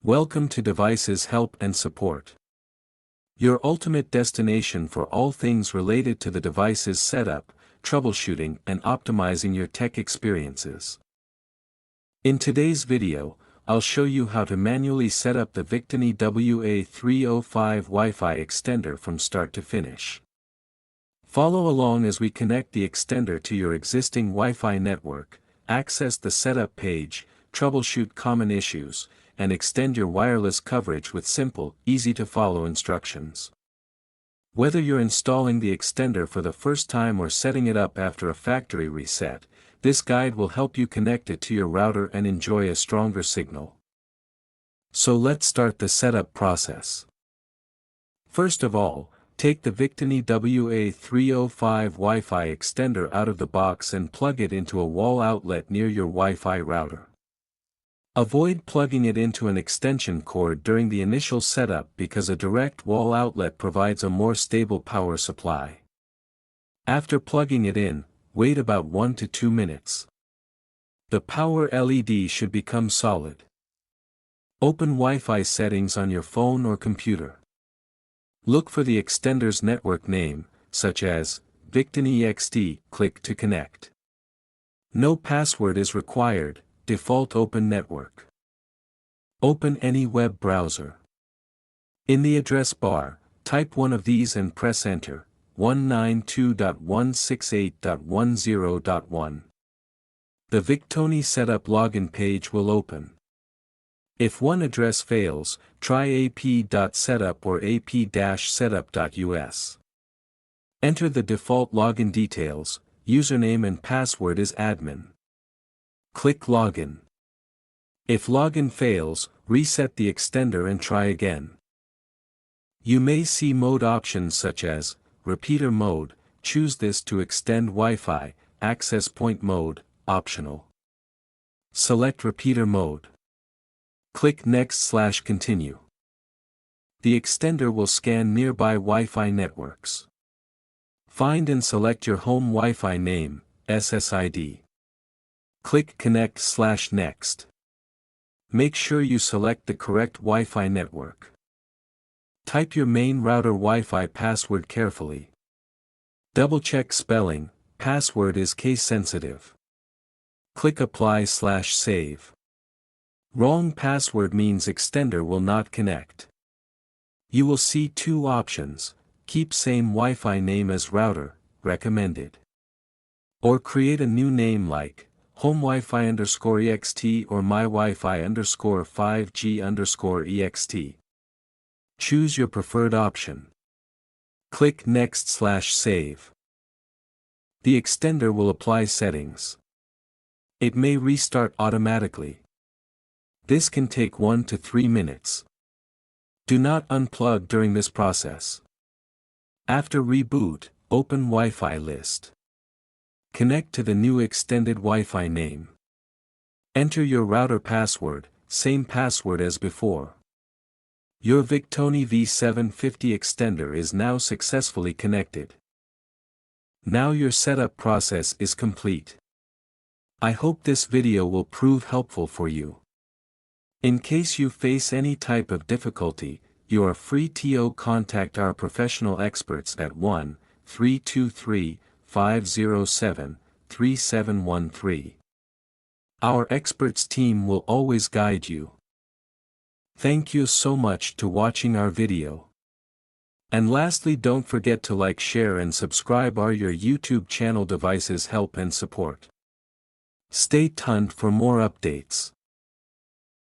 Welcome to Devices Help and Support, your ultimate destination for all things related to the device's setup, troubleshooting and optimizing your tech experiences. In today's video, I'll show you how to manually set up the VICTONY WA305 Wi-Fi extender from start to finish. Follow along as we connect the extender to your existing Wi-Fi network, access the setup page, troubleshoot common issues, and extend your wireless coverage with simple, easy-to-follow instructions. Whether you're installing the extender for the first time or setting it up after a factory reset, this guide will help you connect it to your router and enjoy a stronger signal. So let's start the setup process. First of all, take the VICTONY WA305 Wi-Fi extender out of the box and plug it into a wall outlet near your Wi-Fi router. Avoid plugging it into an extension cord during the initial setup because a direct wall outlet provides a more stable power supply. After plugging it in, wait about 1 to 2 minutes. The power LED should become solid. Open Wi-Fi settings on your phone or computer. Look for the extender's network name, such as VICTONY XT. Click to connect. No password is required. Default open network. Open any web browser. In the address bar, type one of these and press enter, 192.168.10.1. The VICTONY setup login page will open. If one address fails, try ap.setup or ap-setup.us. Enter the default login details, username and password is admin. Click Login. If login fails, reset the extender and try again. You may see mode options such as Repeater mode. Choose this to extend Wi-Fi. Access point mode, optional. Select Repeater mode. Click Next/Continue. The extender will scan nearby Wi-Fi networks. Find and select your home Wi-Fi name, SSID. Click Connect/Next. Make sure you select the correct Wi-Fi network. Type your main router Wi-Fi password carefully. Double-check spelling. Password is case-sensitive. Click Apply/Save. Wrong password means extender will not connect. You will see two options: keep same Wi-Fi name as router, recommended. Or create a new name like Home Wi-Fi _EXT or My Wi-Fi _5G_EXT. Choose your preferred option. Click Next/Save. The extender will apply settings. It may restart automatically. This can take 1 to 3 minutes. Do not unplug during this process. After reboot, open Wi-Fi list. Connect to the new extended Wi-Fi name. Enter your router password, same password as before. Your VICTONY V750 extender is now successfully connected. Now your setup process is complete. I hope this video will prove helpful for you. In case you face any type of difficulty, you are free to contact our professional experts at 1-323-507-3713. Our experts team will always guide you. Thank you so much to watching our video. And lastly, don't forget to like, share and subscribe our your YouTube channel Devices Help and Support. Stay tuned for more updates.